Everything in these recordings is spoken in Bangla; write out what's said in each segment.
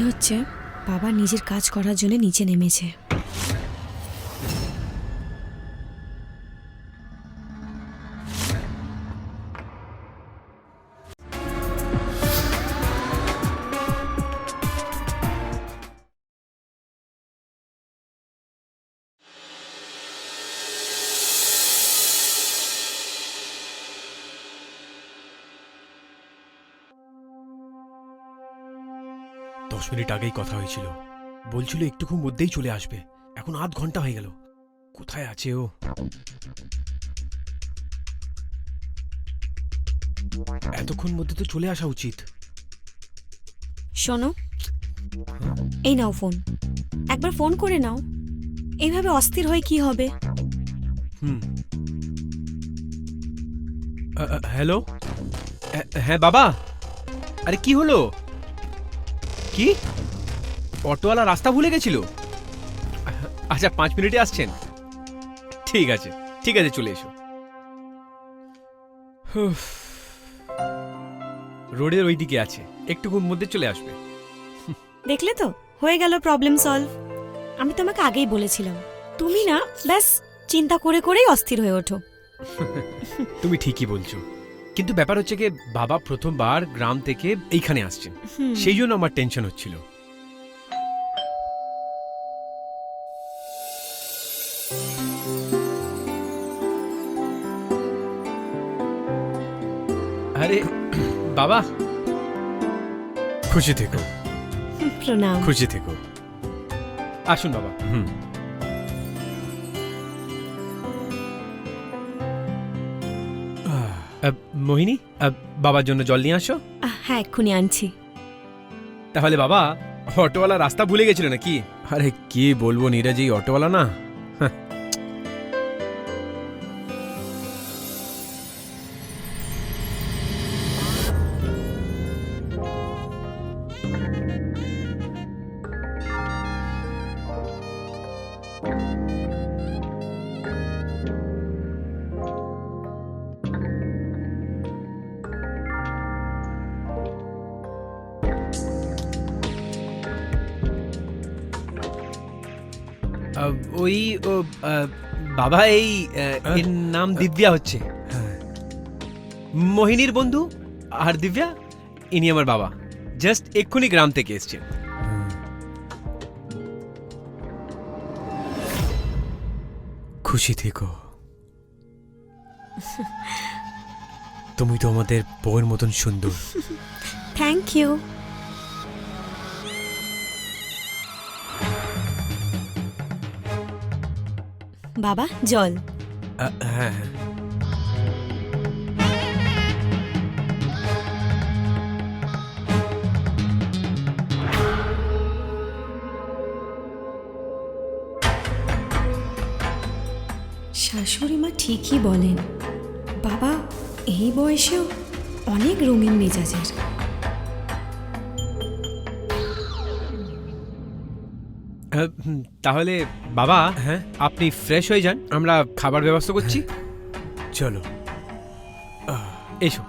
মনে হচ্ছে বাবা নিজের কাজ করার জন্য নিচে নেমেছে। দশ মিনিট আগেই কথা হয়েছিল, বলছিল একটুক্ষণ মধ্যেই চলে আসবে। এখন আধ ঘন্টা হয়ে গেল, কোথায় আছে ও? এতক্ষণ মধ্যে তো চলে আসা উচিত। শোনো, এই নাও ফোন, একবার ফোন করে নাও। এইভাবে অস্থির হয়ে কি হবে? হুম। হ্যালো। হ্যাঁ বাবা, আরে কি হলো? কি অটোওয়ালা রাস্তা ভুলে গেছিল? আচ্ছা 5 মিনিটে আসছেন? ঠিক আছে ঠিক আছে, চলে এসো। রোডের ওই দিকে আছে, একটুক্ষণ মধ্যে চলে আসবে। দেখলে তো, হয়ে গেল প্রবলেম সলভ। আমি তোমাকে আগেই বলেছিলাম, তুমি না ব্যাস চিন্তা করে করেই অস্থির হয়ে ওঠো। তুমি ঠিকই বলছো, কিন্তু ব্যাপার হচ্ছে কি, বাবা প্রথমবার গ্রাম থেকে এইখানে আসছেন, সেই জন্য আমার টেনশন হচ্ছিল। আরে বাবা, খুশি থেকো। প্রণাম। খুশি থেকো, আসুন বাবা। মোহিনী, বাবার জন্য জল নিয়ে আসো। হ্যাঁ, এক্ষুনি আনছি। তাহলে বাবা, অটোওয়ালা রাস্তা ভুলে গেছিল নাকি? আরে কি বলবো নীরজ, এই অটোওয়ালা না। ওই বাবা, এই এর নাম দিব্যা হচ্ছে, মোহিনীর বন্ধু। আর দিব্যা, ইনি আমার বাবা, জাস্ট এক্ষুনি গ্রাম থেকে এসছেন। খুশি থেকো, তুমি তো আমাদের বউয়ের মতন সুন্দর। Thank you. বাবা, জল। হ্যাঁ। শাশুড়ি মা ঠিকই বলেন, বাবা এই বয়সেও অনেক রঙিন মেজাজের। তাহলে বাবা, হ্যাঁ, আপনি ফ্রেশ হয়ে যান, আমরা খাবার ব্যবস্থা করছি। চলো, এসো।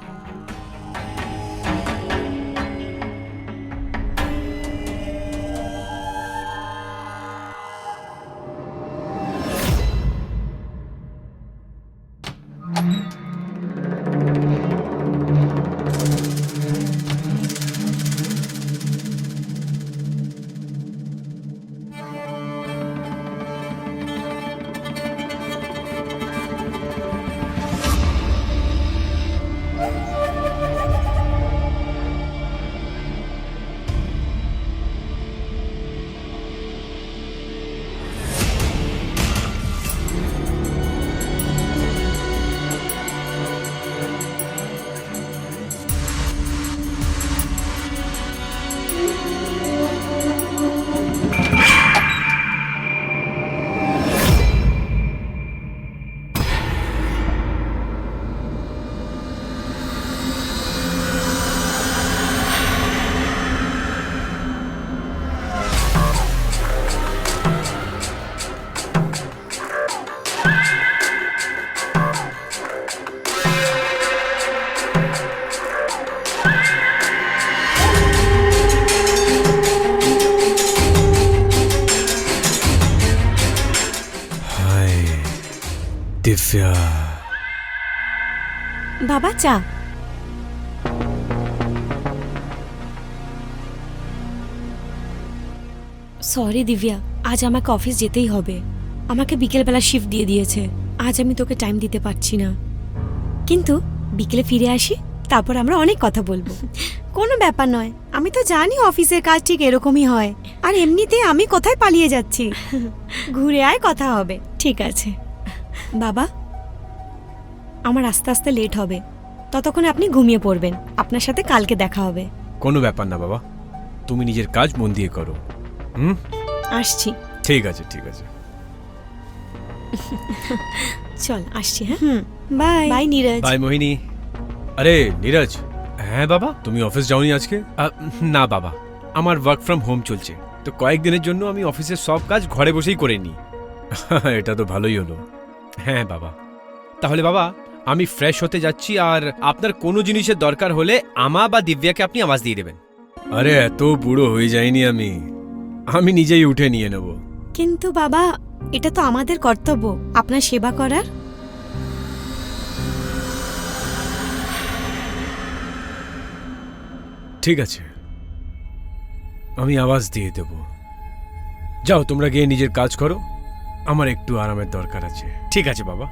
দিব্যা, বাবা চা। সরি দিব্যা, আজ আমাকে অফিস যেতেই হবে। আমাকে বিকেলবেলা শিফট দিয়ে দিয়েছে। আজ আমি তোকে টাইম দিতে পারছি না, কিন্তু বিকেলে ফিরে আসি, তারপর আমরা অনেক কথা বলবো। কোনো ব্যাপার নয়, আমি তো জানি অফিসের কাজ ঠিক এরকমই হয়। আর এমনিতে আমি কোথায় পালিয়ে যাচ্ছি, ঘুরে আয়, কথা হবে। ঠিক আছে বাবা, আমার আস্তে আস্তে লেট হবে, ততক্ষণে আপনি ঘুমিয়ে পড়বেন। আপনার সাথে কালকে দেখা হবে। কোনো ব্যাপার না বাবা, তুমি নিজের কাজ মন দিয়ে করো। আসছি। ঠিক আছে, ঠিক আছে। চল আসছি। হ্যাঁ, বাই বাই নীরজ। বাই মোহিনী। আরে নীরজ, হ্যাঁ বাবা, তুমি অফিস যাওনি আজকে? না বাবা, আমার ওয়ার্ক ফ্রম হোম চলছে, তো কয়েকদিনের জন্য আমি অফিসের সব কাজ ঘরে বসেই করে নিই। এটা তো ভালোই হলো। হ্যাঁ বাবা, তাহলে বাবা আমি ফ্রেশ হতে যাচ্ছি, আর আপনার কোনো জিনিসের দরকার হলে আমা বা দিব্যাকে আপনি আওয়াজ দিয়ে দেবেন। আরে এত বুড়ো হয়ে যাইনি আমি নিজেই উঠে নিয়ে নেব। কিন্তু বাবা, এটা তো আমাদের কর্তব্য আপনার সেবা করার। ঠিক আছে, আমি আওয়াজ দিয়ে দেব। যাও তোমরা গিয়ে নিজের কাজ করো, আমার একটু আরামের দরকার আছে। ঠিক আছে বাবা।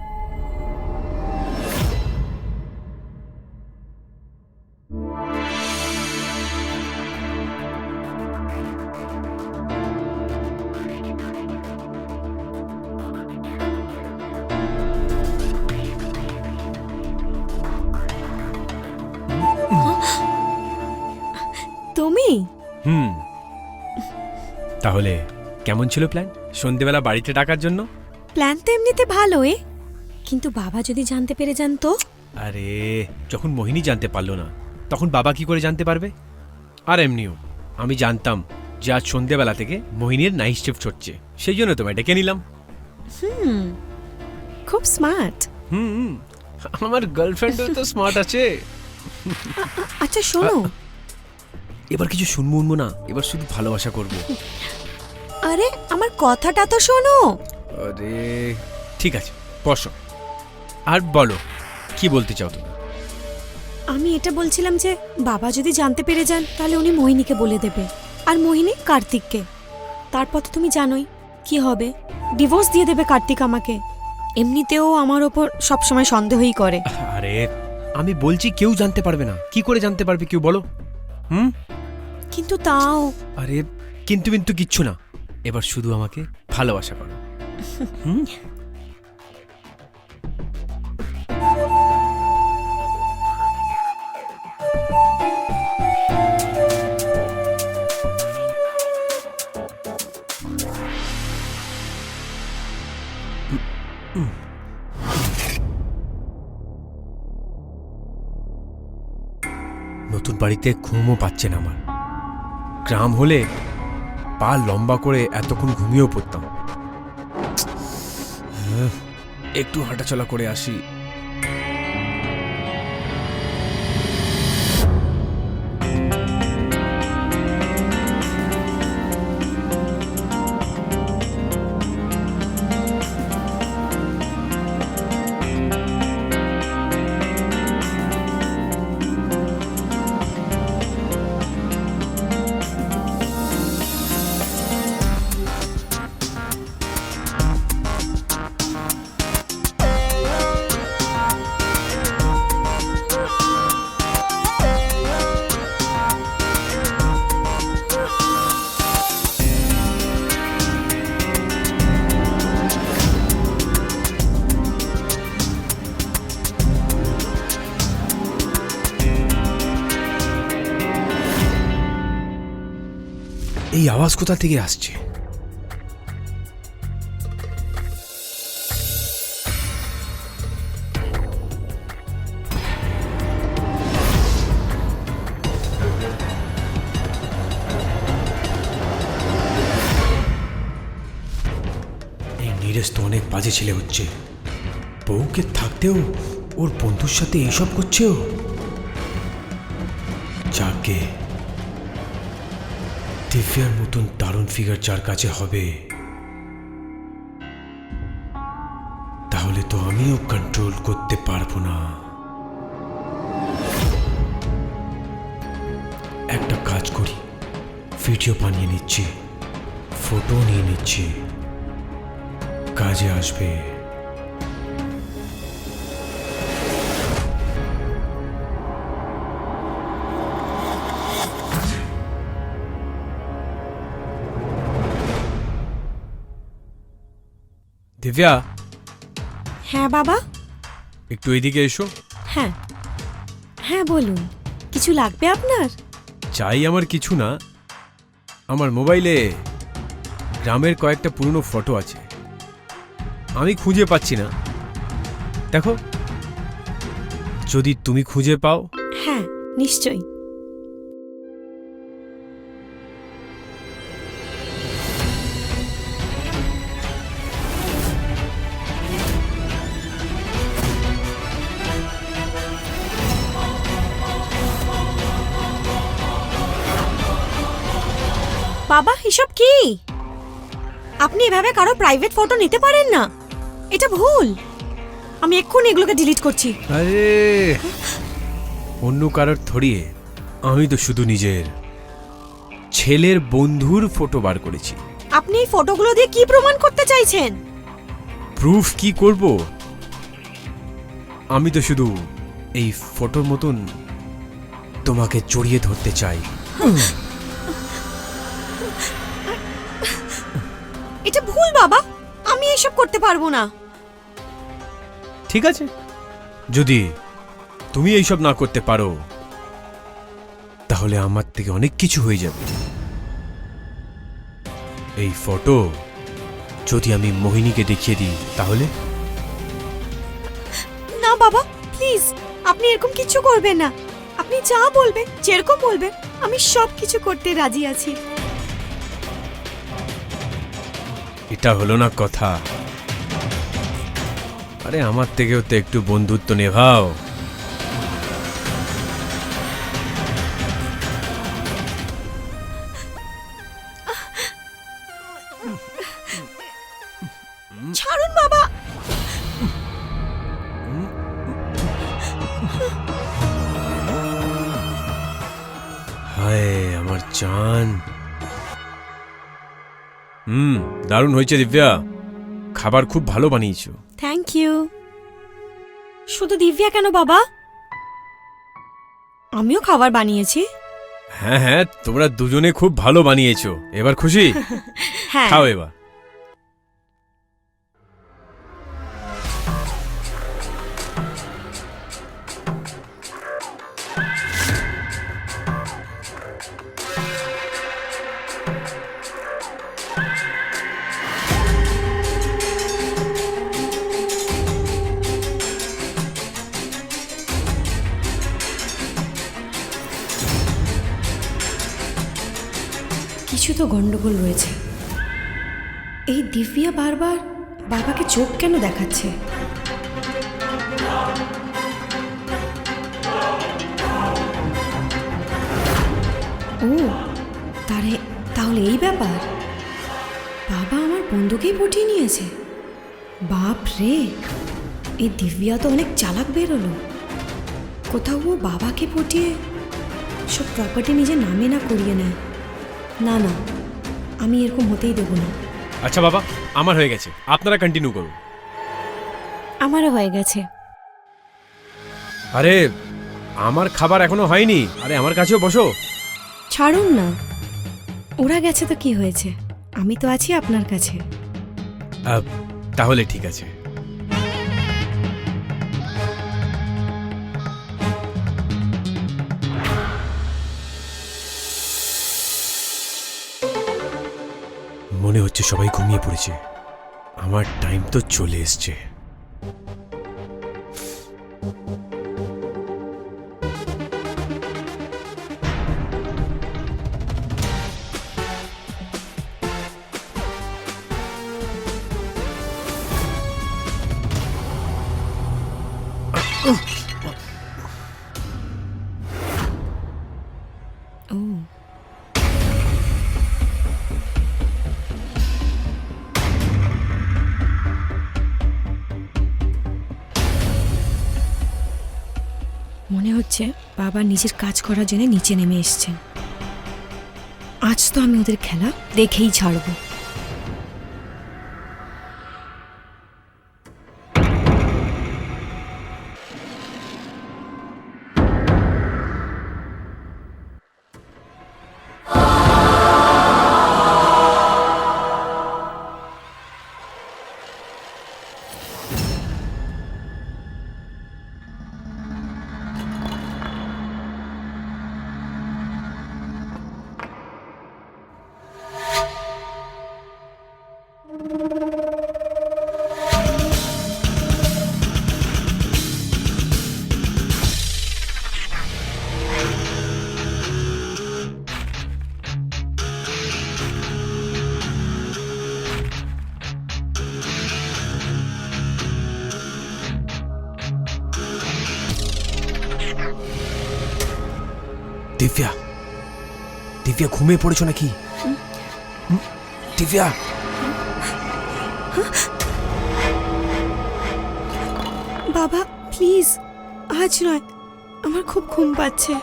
তুমি? তাহলে কেমন ছিল প্ল্যান সন্ধেবেলা বাড়িতে ডাকার জন্য? প্ল্যান তো এমনিতে ভালোই, কিন্তু বাবা যদি জানতে পেরে যান তো? আরে যখন মোহিনী জানতে পারলো না, তখন বাবা কি করে জানতে পারবে? আর এমনিও আমি জানতাম যে আজ সন্ধেবেলা থেকে মোহিনীর নাইট শিফট হচ্ছে, সেই জন্য তোমায় ডেকে নিলাম। খুব স্মার্ট। আমার গার্লফ্রেন্ডও তো স্মার্ট আছে। আচ্ছা শোনো, এবার কিছু শুনবো উনবো না, এবার শুধু ভালোবাসা করব। আরে আমার কথাটা তো শোনো। আরে ঠিক আছে, বসো আর বলো কি বলতে চাও তুমি? আমি এটা বলছিলাম যে বাবা যদি জানতে পেরে যান, তাহলে উনি মোহিনীকে বলে দেবে, আর মোহিনী কার্তিককে। তারপর তো তুমি জানোই কি হবে, ডিভোর্স দিয়ে দেবে কার্তিক আমাকে। এমনিতেও আমার ওপর সবসময় সন্দেহই করে। আরে আমি বলছি কেউ জানতে পারবে না। কি করে জানতে পারবে কেউ, বলো? কিন্তু তাও। আরে কিন্তু কিন্তু কিচ্ছু না, এবার শুধু আমাকে ভালোবাসা করো। নতুন বাড়িতে ঘুমও পাচ্ছে না আমার। গ্রাম হলে পা লম্বা করে এতক্ষণ ঘুমিয়েও পড়তাম। একটু হাঁটাচলা করে আসি। এই আওয়াজ কোথা থেকে আসছে? এই নীরজ তো অনেক বাজে ছেলে হচ্ছে। বউকে থাকতেও ওর বন্ধুর সাথে এইসব করছে ও। যাকে দিব্যার মতন দারুণ ফিগার যার কাছে হবে, তাহলে তো আমিও কন্ট্রোল করতে পারবো না। একটা কাজ করি, ভিডিও বানিয়ে নিচ্ছি, ফটো নিয়ে নিচ্ছি, কাজে আসবে। দিব্যা, হ্যাঁ বাবা। একটু এইদিকে এসো। হ্যাঁ হ্যাঁ বলুন, কিছু লাগবে আপনার? চাই আমার কিছু না, আমার মোবাইলে গ্রামের কয়েকটা পুরনো ফটো আছে, আমি খুঁজে পাচ্ছি না। দেখো, যদি তুমি খুঁজে পাও। হ্যাঁ নিশ্চয়ই। বাবা এসব কি? আপনি এভাবে কারো প্রাইভেট ফটো নিতে পারেন না, এটা ভুল। আমি এক্ষুনি এগুলোকে ডিলিট করছি। আরে অন্য কারোর থরিয়ে, আমি তো শুধু নিজের ছেলের বন্ধুর ফটো বার করেছি। আপনি এই ফটোগুলো দিয়ে কি প্রমাণ করতে চাইছেন? প্রুফ কি করব? আমি তো শুধু এই ফটোর মতন তোমাকে জড়িয়ে ধরতে চাই। এটা ভুল বাবা, আমি এসব করতে পারবো না। ঠিক আছে, যদি তুমি এইসব না করতে পারো তাহলে আমার থেকে অনেক কিছু হয়ে যাবে। এই ফটো যদি আমি মোহিনীকে দেখিয়ে দিই তাহলে? না বাবা প্লিজ, আপনি এরকম কিছু করবেন না। আপনি যা বলবেন, যেরকম বলবেন, আমি সব কিছু করতে রাজি আছি। এটা হলো না কথা। আরে আমার থেকেও তো একটু বন্ধুত্ব নেভাও। ছাড়ুন বাবা। হায় আমার জান। দারুণ হয়েছে দিব্যা, খাবার খুব ভালো বানিয়েছো। Thank you. শুধু দিব্যা কেন বাবা, আমিও খাবার বানিয়েছি। হ্যাঁ হ্যাঁ, তোমরা দুজনে খুব ভালো বানিয়েছো। এবার খুশি? হ্যাঁ। খাও এবার। কিছু তো গন্ডগোল রয়েছে। এই দিব্যা বারবার বাবাকে চোখ কেন দেখাচ্ছে? ও তাহলে এই ব্যাপার। বাবা আমার বন্ধুকেই পটিয়ে নিয়েছে। বাপ রে, এই দিব্যা তো অনেক চালাক বেরোলো। কোথাও ও বাবাকে পটিয়ে সব প্রপার্টি নিজের নামে না করিয়ে নেয়। না না, আমি এরকম হতেই দেবো না। আচ্ছা বাবা, আমার হয়ে গেছে, আপনারা কন্টিনিউ করুন। আমারও হয়ে গেছে। আরে আমার খাবার এখনো হয়নি। আরে আমার কাছেও বসো। ছাড়ুন না, ওরা গেছে তো কি হয়েছে, আমি তো আছি আপনার কাছে। তাহলে ঠিক আছে। মনে হচ্ছে সবাই ঘুমিয়ে পড়েছে, আমার টাইম তো চলে এসছে। ও হচ্ছে বাবা নিজের কাজ করার জন্য নিচে নেমে এসছেন। আজ তো আমি ওদের খেলা দেখেই ছাড়বো। দিব্যা, দিব্যা ঘুমিয়ে পড়েছো নাকি? দিব্যা, বাবা প্লিজ, আজ নয়, আমার খুব ঘুম পাচ্ছে।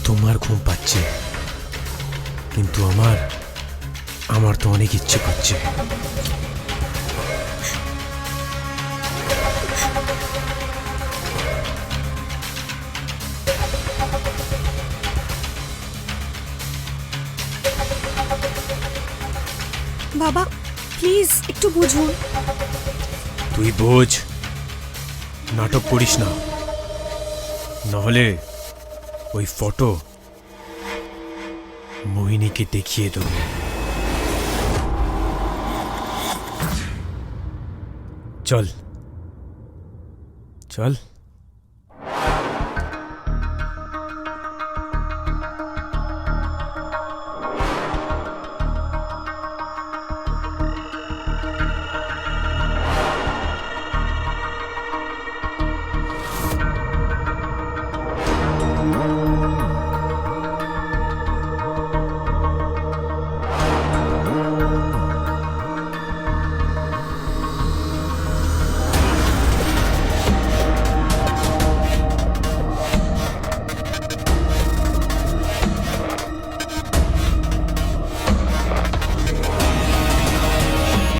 তোমার ঘুম পাচ্ছে, কিন্তু আমার তো অনেক ইচ্ছে করছে। বাবা প্লিজ একটু বুঝুন। তুই বোঝ, নাটক করিস না, নাহলে ওই ফটো মোহিনীকে দেখিয়ে দেবো। চল চল।